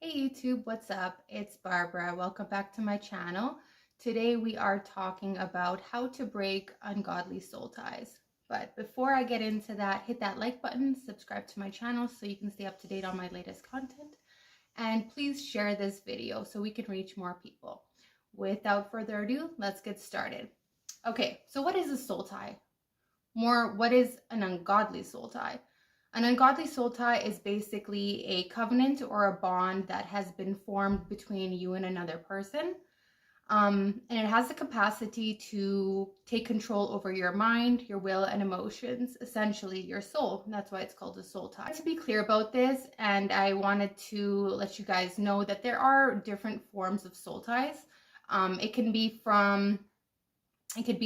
Hey YouTube, what's up? It's Barbara. Welcome back to my channel. Today we are talking about how to break ungodly soul ties. But before I get into that, hit that like button, subscribe to my channel so you can stay up to date on my latest content. And please share this video so we can reach more people. Without further ado, let's get started. Okay, so what is a soul tie? What is an ungodly soul tie? An ungodly soul tie is basically a covenant or a bond that has been formed between you and another person. And it has the capacity to take control over your mind, your will, and emotions, essentially your soul. That's why it's called a soul tie. To be clear about this, and I wanted to let you guys know that there are different forms of soul ties. It can be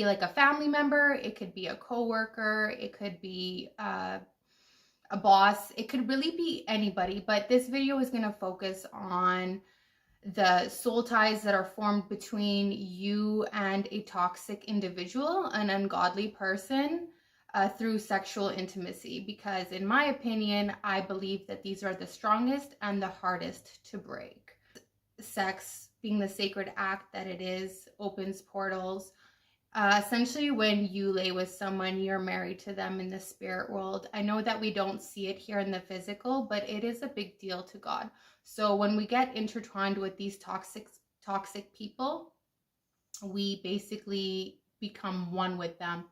like a family member, it could be a coworker, it could be a boss, it could really be anybody, but this video is going to focus on the soul ties that are formed between you and a toxic individual, an ungodly person, through sexual intimacy, because in my opinion, I believe that these are the strongest and the hardest to break. Sex, being the sacred act that it is, opens portals. Essentially, when you lay with someone, you're married to them in the spirit world. I know that we don't see it here in the physical, but it is a big deal to God. So when we get intertwined with these toxic people, we basically become one with them.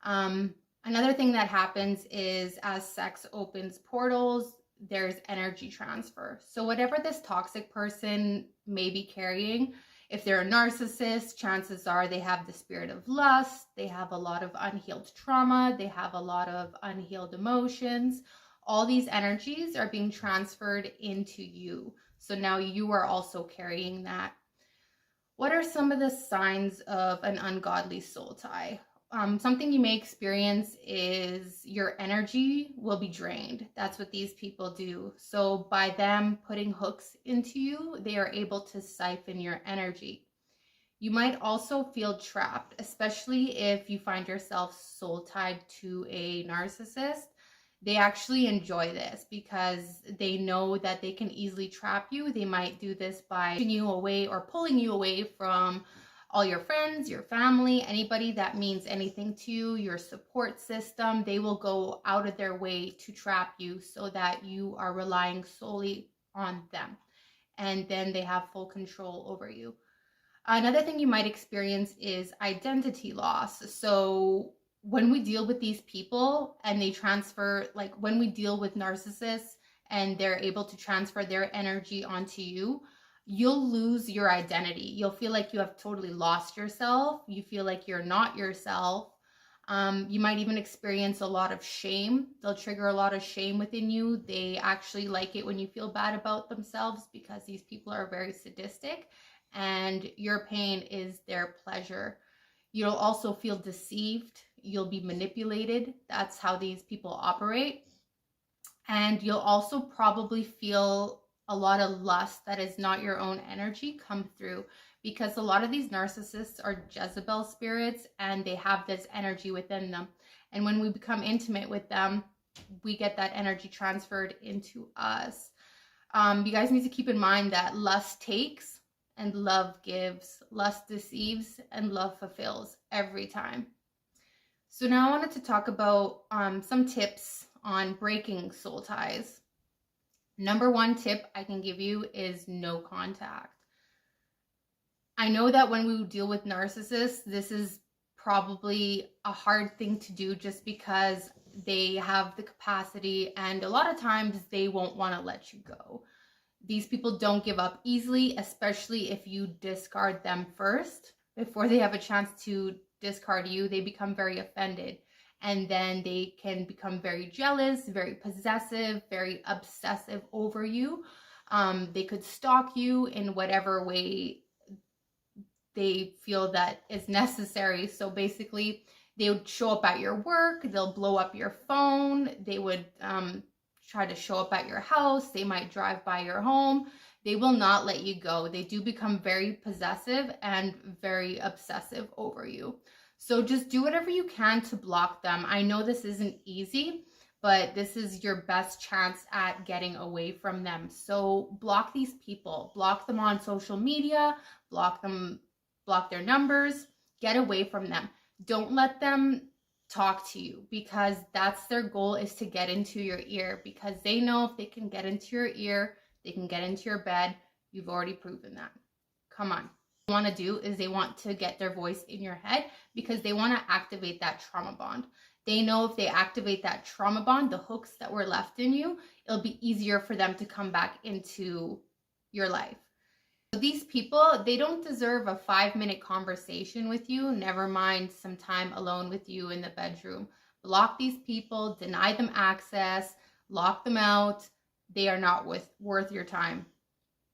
Another thing that happens is as sex opens portals, there's energy transfer. So whatever this toxic person may be carrying, if they're a narcissist, chances are they have the spirit of lust, they have a lot of unhealed trauma, they have a lot of unhealed emotions. All these energies are being transferred into you. So now you are also carrying that. What are some of the signs of an ungodly soul tie? Something you may experience is your energy will be drained. That's what these people do. So by them putting hooks into you, they are able to siphon your energy. You might also feel trapped, especially if you find yourself soul tied to a narcissist. They actually enjoy this because they know that they can easily trap you. They might do this by pushing you away or pulling you away from all your friends, your family, anybody that means anything to you, your support system. They will go out of their way to trap you so that you are relying solely on them. And then they have full control over you. Another thing you might experience is identity loss. So when we deal with these people and they transfer, like when we deal with narcissists and they're able to transfer their energy onto you, you'll lose your identity. You'll feel like you have totally lost yourself. You feel like you're not yourself. You might even experience a lot of shame. They'll trigger a lot of shame within you. They actually like it when you feel bad about themselves because these people are very sadistic and your pain is their pleasure. You'll also feel deceived. You'll be manipulated. That's how these people operate. And you'll also probably feel a lot of lust that is not your own energy come through, because a lot of these narcissists are Jezebel spirits and they have this energy within them. And when we become intimate with them, we get that energy transferred into us. You guys need to keep in mind that lust takes and love gives. Lust deceives and love fulfills every time. So now I wanted to talk about some tips on breaking soul ties. Number one tip I can give you is no contact. I know that when we deal with narcissists, this is probably a hard thing to do just because they have the capacity and a lot of times they won't want to let you go. These people don't give up easily, especially if you discard them first. Before they have a chance to discard you, they become very offended. And then they can become very jealous, very possessive, very obsessive over you. They could stalk you in whatever way they feel that is necessary. So basically, they would show up at your work, they'll blow up your phone, they would try to show up at your house, they might drive by your home. They will not let you go. They do become very possessive and very obsessive over you. So just do whatever you can to block them. I know this isn't easy, but this is your best chance at getting away from them. So block these people, block them on social media, block their numbers, get away from them. Don't let them talk to you, because that's their goal, is to get into your ear, because they know if they can get into your ear, they can get into your bed. You've already proven that. Come on. What they want to do is they want to get their voice in your head, because they want to activate that trauma bond. They know if they activate that trauma bond, the hooks that were left in you, it'll be easier for them to come back into your life. These people, they don't deserve a 5-minute conversation with you, never mind some time alone with you in the bedroom. Block these people, deny them access, lock them out. They are not worth your time.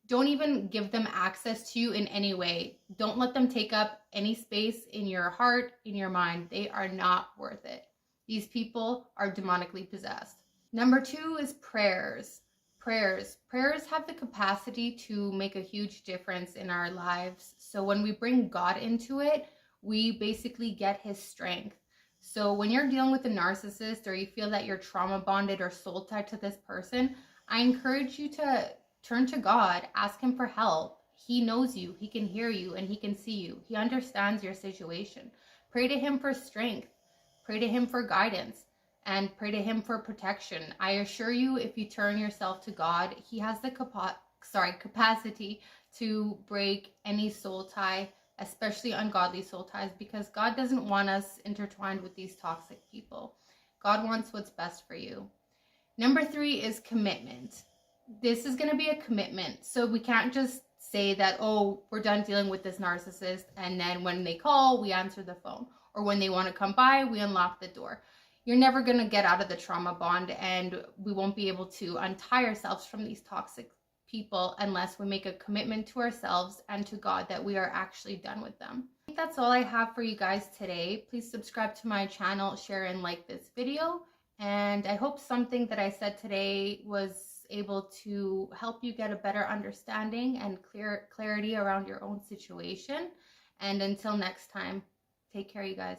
Don't even give them access to you in any way. Don't let them take up any space in your heart, in your mind. They are not worth it. These people are demonically possessed. Number 2 is prayers. Prayers have the capacity to make a huge difference in our lives. So when we bring God into it, we basically get his strength. So when you're dealing with a narcissist, or you feel that you're trauma bonded or soul tied to this person, I encourage you to turn to God, ask him for help. He knows you, he can hear you, and he can see you. He understands your situation. Pray to him for strength. Pray to him for guidance. And pray to him for protection. I assure you, if you turn yourself to God, he has the capacity to break any soul tie, especially ungodly soul ties, because God doesn't want us intertwined with these toxic people. God wants what's best for you. Number 3 is commitment. This is going to be a commitment. So we can't just say that, oh, we're done dealing with this narcissist, and then when they call, we answer the phone. Or when they want to come by, we unlock the door. You're never going to get out of the trauma bond, and we won't be able to untie ourselves from these toxic people unless we make a commitment to ourselves and to God that we are actually done with them. I think that's all I have for you guys today. Please subscribe to my channel, share and like this video. And I hope something that I said today was able to help you get a better understanding and clarity around your own situation. And until next time, take care, you guys.